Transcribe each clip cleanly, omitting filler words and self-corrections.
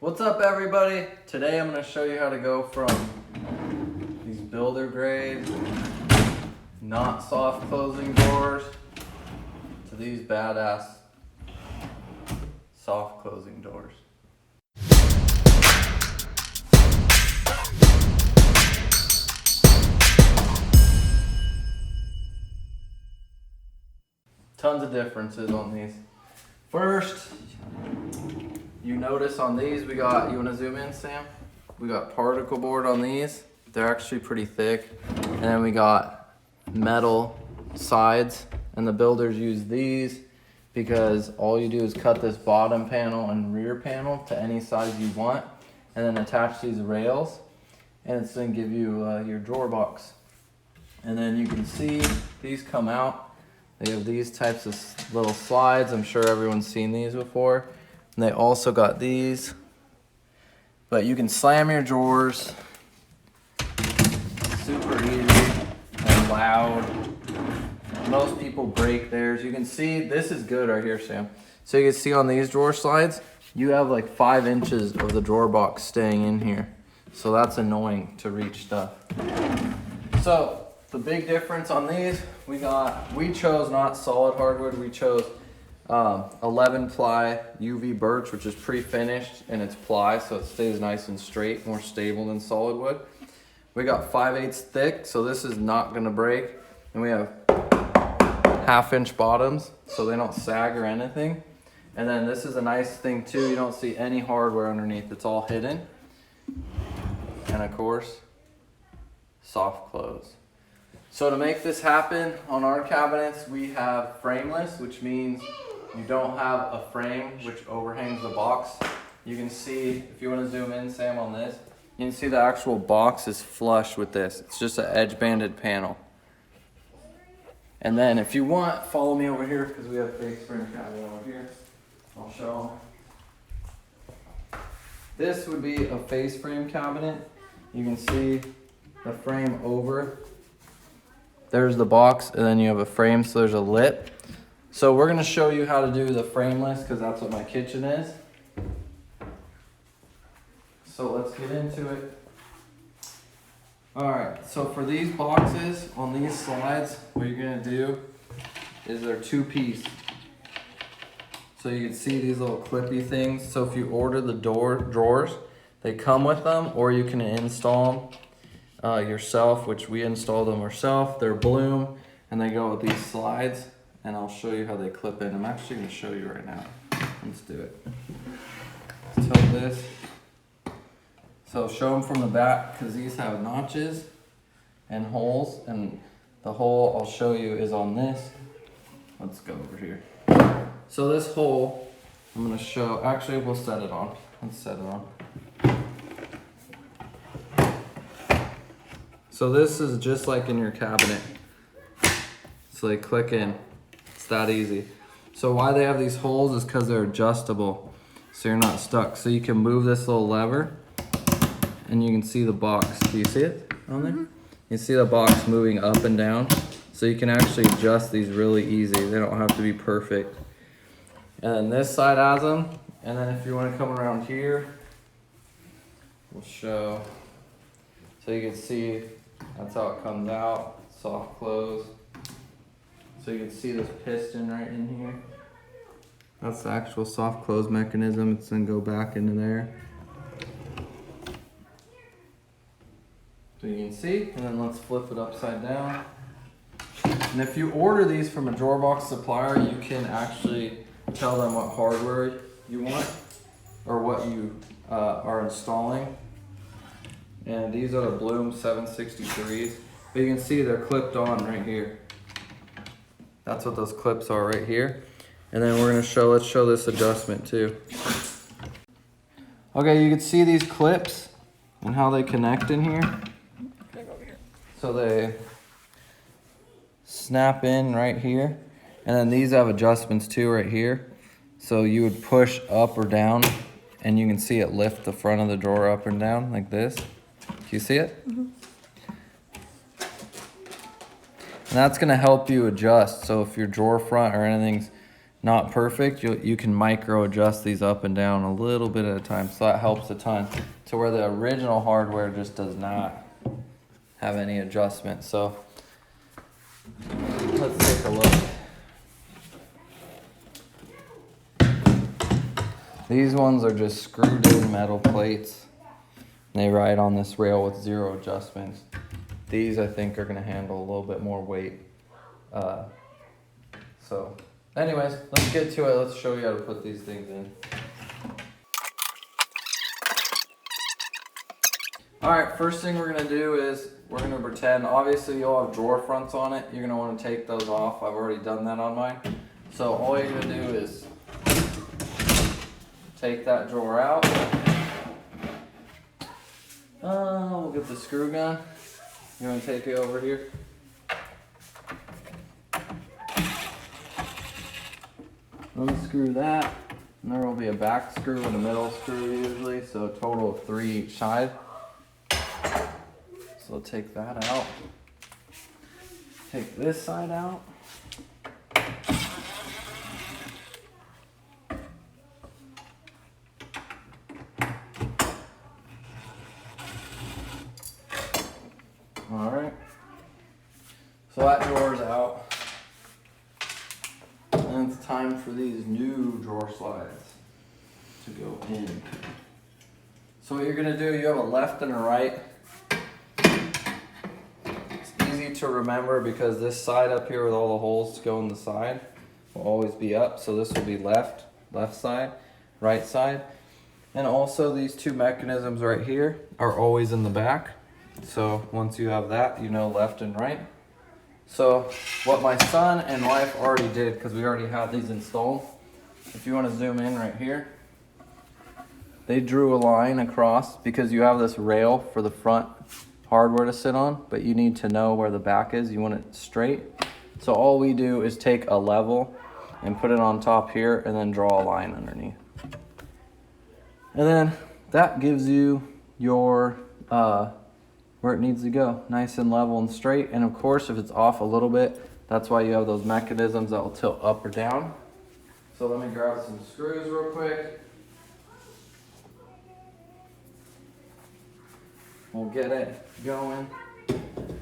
What's up, everybody? Today I'm going to show you how to go from these builder grade, not soft closing doors to these badass soft closing doors. Tons of differences on these. First, you notice on these we got, you want to zoom in, Sam? We got particle board on these. They're actually pretty thick. And then we got metal sides, and the builders use these because all you do is cut this bottom panel and rear panel to any size you want, and then attach these rails, and it's going to give you your drawer box. And then you can see these come out. They have these types of little slides. I'm sure everyone's seen these before. And they also got these, but you can slam your drawers, super easy and loud. Most people break theirs. You can see, this is good right here, Sam. So you can see on these drawer slides, you have like 5 inches of the drawer box staying in here. So that's annoying to reach stuff. So the big difference on these, we chose not solid hardwood, we chose 11 ply UV birch, which is pre-finished and it's ply, so it stays nice and straight, more stable than solid wood. We got 5/8 thick, so this is not gonna break. And we have 1/2 inch bottoms, so they don't sag or anything. And then this is a nice thing too, you don't see any hardware underneath, it's all hidden. And of course, soft close. So to make this happen on our cabinets, we have frameless, which means you don't have a frame which overhangs the box. You can see, if you want to zoom in, Sam, on this, you can see the actual box is flush with this. It's just an edge banded panel. And then if you want, follow me over here because we have a face frame cabinet over here. I'll show them. This would be a face frame cabinet. You can see the frame over. There's the box, and then you have a frame, so there's a lip. So we're gonna show you how to do the frameless because that's what my kitchen is. So let's get into it. All right, so for these boxes on these slides, what you're gonna do is they're 2-piece. So you can see these little clippy things. So if you order the drawers, they come with them, or you can install them yourself, which we installed them ourselves. They're Blum, and they go with these slides, and I'll show you how they clip in. I'm actually going to show you right now. Let's do it. Let's tilt this. So show them from the back, because these have notches and holes, and the hole I'll show you is on this. Let's go over here. So this hole, I'm going to show, actually we'll set it on. Let's set it on. So this is just like in your cabinet. So they click in, it's that easy. So why they have these holes is because they're adjustable, so you're not stuck. So you can move this little lever and you can see the box. Do you see it on there? You see the box moving up and down. So you can actually adjust these really easy. They don't have to be perfect. And then this side has them. And then if you want to come around here, we'll show. So you can see that's how it comes out, soft close. So you can see this piston right in here. That's the actual soft close mechanism. It's gonna go back into there. So you can see, and then let's flip it upside down. And if you order these from a drawer box supplier, you can actually tell them what hardware you want or what you are installing. And these are the Blum 763s. But you can see they're clipped on right here. That's what those clips are right here. And then we're gonna let's show this adjustment too. Okay, you can see these clips and how they connect in here. So they snap in right here. And then these have adjustments too right here. So you would push up or down and you can see it lift the front of the drawer up and down like this. Do you see it? Mm-hmm. And that's gonna help you adjust. So if your drawer front or anything's not perfect, you can micro adjust these up and down a little bit at a time. So that helps a ton, to where the original hardware just does not have any adjustment. So let's take a look. These ones are just screwed in metal plates. They ride on this rail with 0 adjustments. These I think are gonna handle a little bit more weight. So anyways, let's get to it. Let's show you how to put these things in. All right, first thing we're gonna do is we're gonna pretend, obviously you'll have drawer fronts on it. You're gonna wanna take those off. I've already done that on mine. So all you're gonna do is take that drawer out. We'll get the screw gun. You wanna take it over here? Unscrew that, and there will be a back screw and a middle screw usually, so a total of 3 each side. So take that out. Take this side out. All right. So that drawer's out. And it's time for these new drawer slides to go in. So what you're gonna do, you have a left and a right. It's easy to remember because this side up here with all the holes to go in the side will always be up. So this will be left side, right side. And also these 2 mechanisms right here are always in the back. So once you have that, you know left and right. So what my son and wife already did, because we already had these installed, if you want to zoom in right here, they drew a line across because you have this rail for the front hardware to sit on, but you need to know where the back is. You want it straight. So all we do is take a level and put it on top here and then draw a line underneath. And then that gives you your where it needs to go, nice and level and straight. And of course, if it's off a little bit, that's why you have those mechanisms that will tilt up or down. So let me grab some screws real quick. We'll get it going.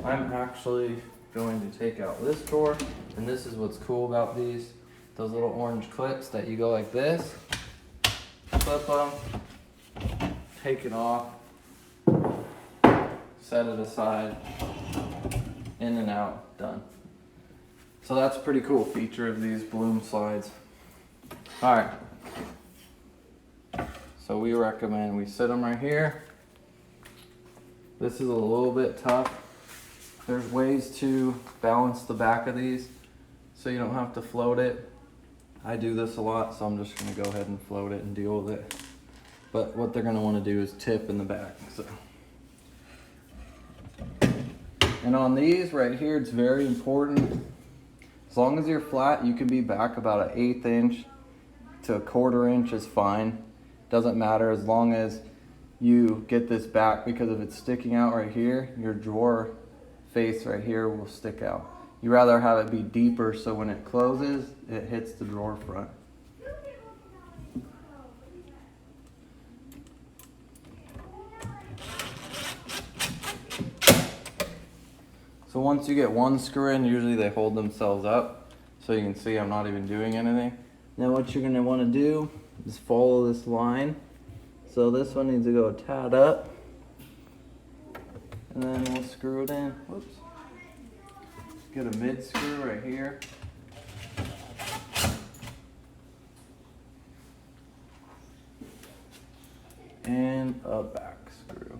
I'm actually going to take out this drawer, and this is what's cool about these, those little orange clips that you go like this, clip them, take it off, set it aside, in and out, done. So that's a pretty cool feature of these Blum slides. All right, so we recommend we sit them right here. This is a little bit tough. There's ways to balance the back of these so you don't have to float it. I do this a lot, so I'm just gonna go ahead and float it and deal with it. But what they're gonna wanna do is tip in the back. So. And on these right here, it's very important. As long as you're flat, you can be back about 1/8 inch to 1/4 inch is fine. Doesn't matter as long as you get this back, because if it's sticking out right here, your drawer face right here will stick out. You rather have it be deeper so when it closes, it hits the drawer front. So once you get one screw in, usually they hold themselves up. So you can see I'm not even doing anything. Now what you're gonna wanna do is follow this line. So this one needs to go a tad up. And then we'll screw it in. Whoops. Get a mid screw right here. And a back screw.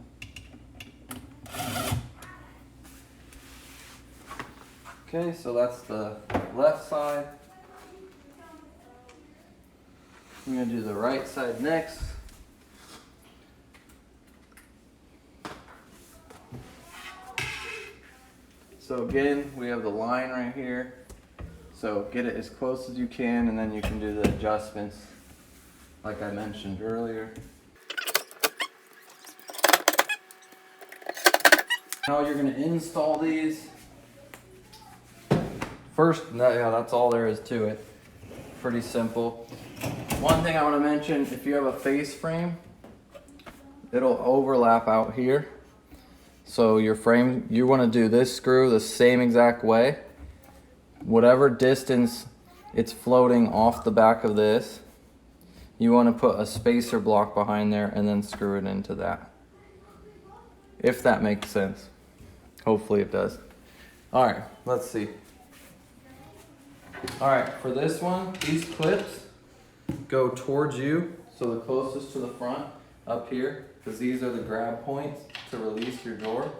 Okay, so that's the left side. I'm gonna do the right side next. So again, we have the line right here. So get it as close as you can, and then you can do the adjustments like I mentioned earlier. How you're gonna install these. First, yeah, that's all there is to it. Pretty simple. One thing I want to mention, if you have a face frame, it'll overlap out here. So your frame, you want to do this screw the same exact way. Whatever distance it's floating off the back of this, you want to put a spacer block behind there and then screw it into that. If that makes sense. Hopefully it does. All right, let's see. All right, for this one, these clips go towards you, so the closest to the front up here, because these are the grab points to release your drawer.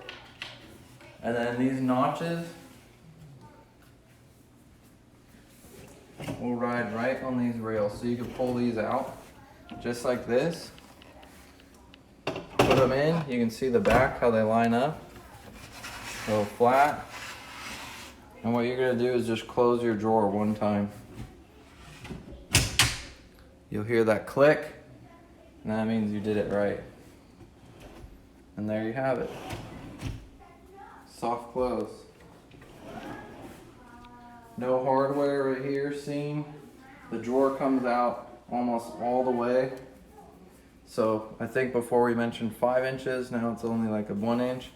And then these notches will ride right on these rails, so you can pull these out just like this. Put them in, you can see the back, how they line up. Go flat. And what you're gonna do is just close your drawer one time. You'll hear that click, and that means you did it right. And there you have it. Soft close. No hardware right here, seam. The drawer comes out almost all the way. So I think before we mentioned 5 inches, now it's only like a 1 inch.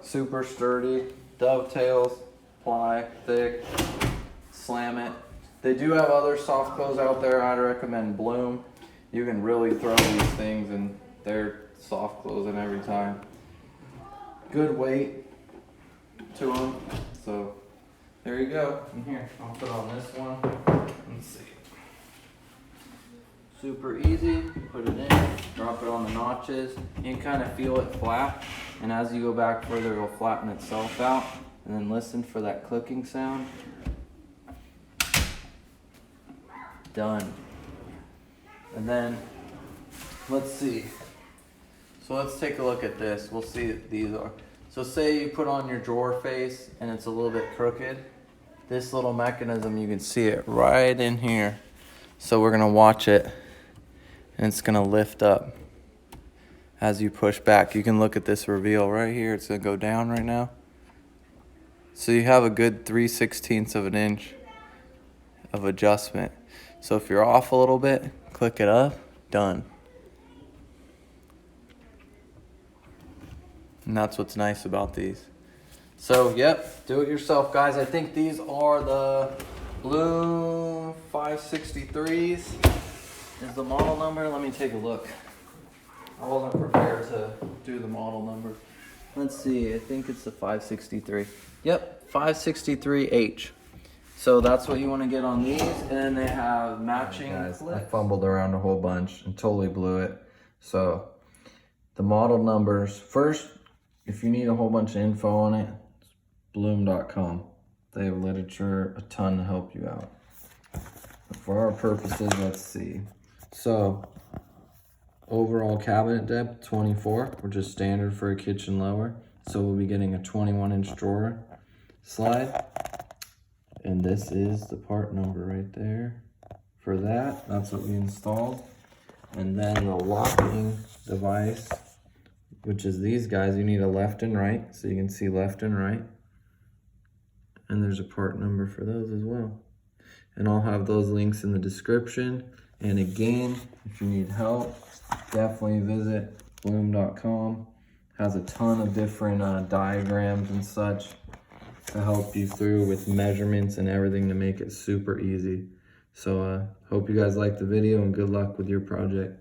Super sturdy, dovetails, ply, thick, slam it. They do have other soft close out there. I'd recommend Blum. You can really throw these things and they're soft closing every time. Good weight to them. So there you go. And here, I'll put on this one. Let's see. Super easy. Put it in, drop it on the notches. You can kind of feel it flap. And as you go back further, it'll flatten itself out. And then listen for that clicking sound. Done. And then, let's see. So let's take a look at this. We'll see what these are. So say you put on your drawer face and it's a little bit crooked. This little mechanism, you can see it right in here. So we're gonna watch it and it's gonna lift up as you push back. You can look at this reveal right here. It's gonna go down right now. So you have a good 3/16 of an inch of adjustment. So if you're off a little bit, click it up, done. And that's what's nice about these. So, yep, do it yourself, guys. I think these are the Blum 563s is the model number. Let me take a look. I wasn't prepared to do the model number. Let's see, I think it's the 563. Yep, 563H. So that's what you want to get on these, and then they have matching clips. I fumbled around a whole bunch and totally blew it. So the model numbers, first, if you need a whole bunch of info on it, it's Blum.com. They have literature, a ton to help you out. But for our purposes, let's see. So overall cabinet depth, 24, which is standard for a kitchen lower. So we'll be getting a 21-inch drawer slide. And this is the part number right there for that. That's what we installed. And then the locking device, which is these guys. You need a left and right, so you can see left and right. And there's a part number for those as well. And I'll have those links in the description. And again, if you need help, definitely visit Blum.com. Has a ton of different diagrams and such to help you through with measurements and everything to make it super easy. So hope you guys liked the video and good luck with your project.